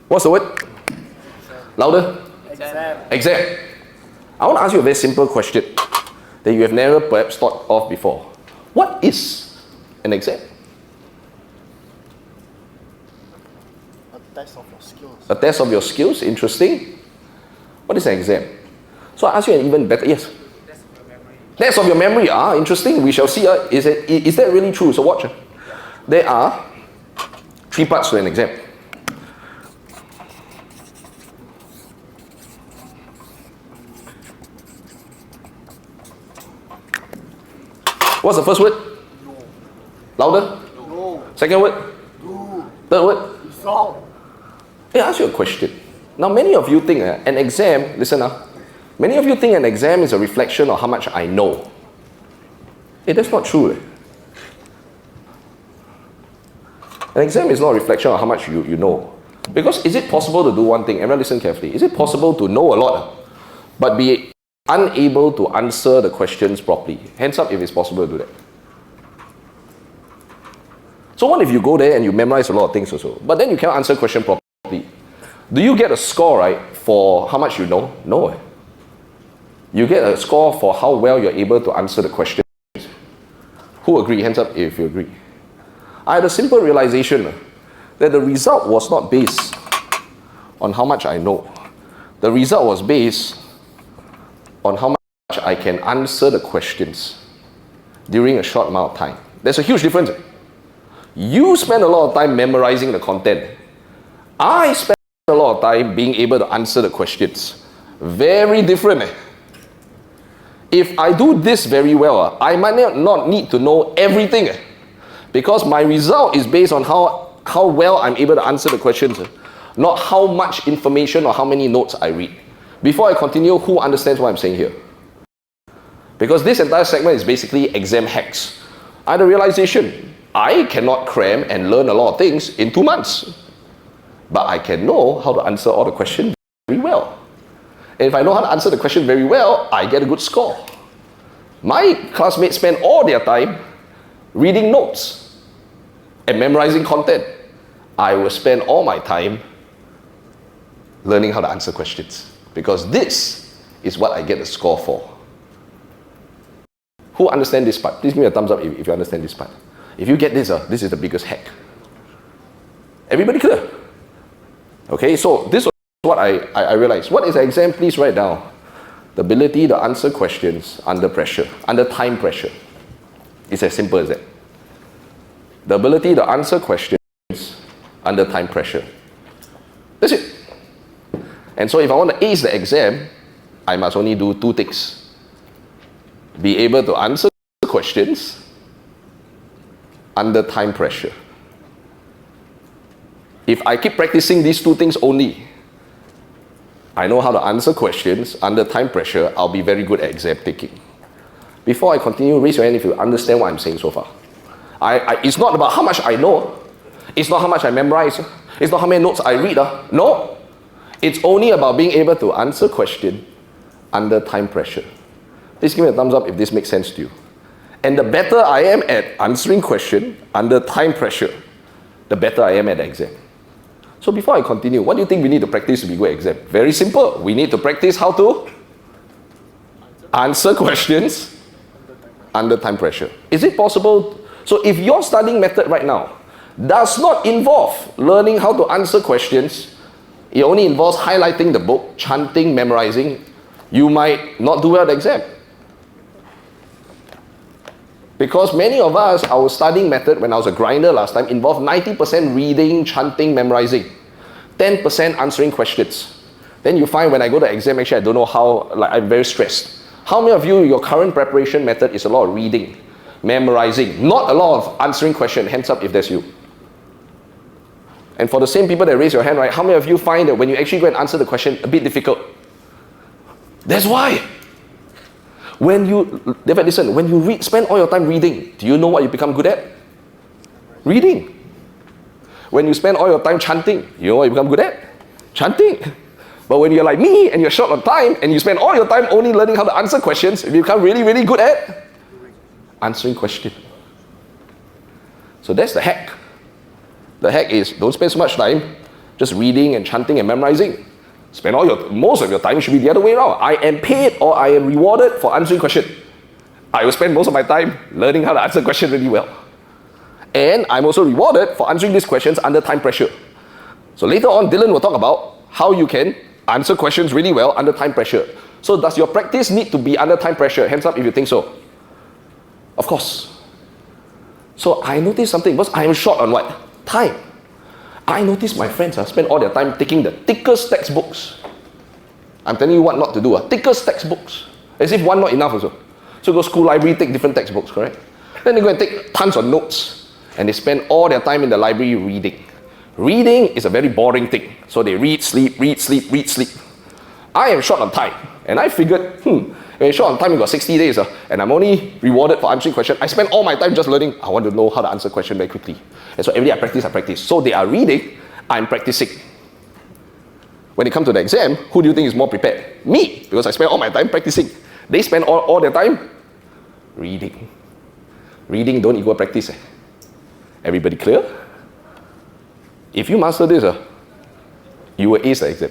What's the word? Louder? Exam. I want to ask you a very simple question that you have never perhaps thought of before. What is an exam? A test of your skills. A test of your skills? Interesting. What is an exam? So I ask you an even better, yes? Test of your memory. Interesting. We shall see. Is that really true? So watch. There are 3 parts to an exam. What's the first word? No. Louder? No. Second word? Do. Third word? Solve. Hey, I ask you a question. Now, many of you think an exam, listen now, many of you think an exam is a reflection of how much I know. Hey, that's not true. An exam is not a reflection of how much you know. Because is it possible to do one thing? Everyone listen carefully. Is it possible to know a lot, but be unable to answer the questions properly? Hands up if it's possible to do that. So what if you go there and you memorize a lot of things also, but then you cannot answer question properly? Do you get a score, right, for how much you know? No. You get a score for how well you're able to answer the questions. Who agree? Hands up if you agree. I had a simple realization that the result was not based on how much I know. The result was based on how much I can answer the questions during a short amount of time. There's a huge difference. You spend a lot of time memorizing the content. I spend a lot of time being able to answer the questions. Very different. If I do this very well, I might not need to know everything, because my result is based on how well I'm able to answer the questions, not how much information or how many notes I read. Before I continue, who understands what I'm saying here? Because this entire segment is basically exam hacks. I had a realization. I cannot cram and learn a lot of things in 2 months. But I can know how to answer all the questions very well. And if I know how to answer the question very well, I get a good score. My classmates spend all their time reading notes and memorizing content. I will spend all my time learning how to answer questions, because this is what I get a score for. Who understand this part? Please give me a thumbs up if you understand this part. If you get this, this is the biggest hack. Everybody clear? Okay, so this was what I realized. What is an exam? Please write down. The ability to answer questions under pressure, under time pressure. It's as simple as that. The ability to answer questions under time pressure. That's it. And so if I want to ace the exam, I must only do 2 things. Be able to answer questions under time pressure. If I keep practicing these 2 things only, I know how to answer questions under time pressure, I'll be very good at exam taking. Before I continue, raise your hand if you understand what I'm saying so far. It's not about how much I know. It's not how much I memorize. It's not how many notes I read. No. It's only about being able to answer questions under time pressure. Please give me a thumbs up if this makes sense to you. And the better I am at answering questions under time pressure, the better I am at the exam. So before I continue, what do you think we need to practice to be good at exam? Very simple. We need to practice how to answer questions under time pressure. Is it possible? So if your studying method right now does not involve learning how to answer questions, it only involves highlighting the book, chanting, memorizing, you might not do well at the exam. Because many of us, our studying method when I was a grinder last time involved 90% reading, chanting, memorizing, 10% answering questions. Then you find when I go to exam, actually I don't know how, I'm very stressed. How many of you, your current preparation method is a lot of reading, memorizing, not a lot of answering questions? Hands up if that's you. And for the same people that raise your hand, right, how many of you find that when you actually go and answer the question, a bit difficult? That's why. David, listen, when you spend all your time reading, do you know what you become good at? Reading. When you spend all your time chanting, you know what you become good at? Chanting. But when you're like me and you're short on time and you spend all your time only learning how to answer questions, you become really, really good at answering questions. So that's the hack. The hack is don't spend so much time just reading and chanting and memorizing. Most of your time should be the other way around. I am paid or I am rewarded for answering questions. I will spend most of my time learning how to answer questions really well. And I'm also rewarded for answering these questions under time pressure. So later on, Dylan will talk about how you can answer questions really well under time pressure. So does your practice need to be under time pressure? Hands up if you think so. Of course. So I noticed something, because I am short on what? Time. I noticed my friends spend all their time taking the thickest textbooks. I'm telling you what not to do. Thickest textbooks. As if one not enough also. So go school library, take different textbooks, correct? Then they go and take tons of notes. And they spend all their time in the library reading. Reading is a very boring thing. So they read, sleep, read, sleep, read, sleep. I am short on time. And I figured, when you're short on time, you got 60 days. And I'm only rewarded for answering questions. I spend all my time just learning. I want to know how to answer questions very quickly. And so every day I practice. So they are reading, I'm practicing. When it comes to the exam, who do you think is more prepared? Me, because I spend all my time practicing. They spend all their time reading. Reading don't equal practice. Everybody clear? If you master this, you will ace the exam.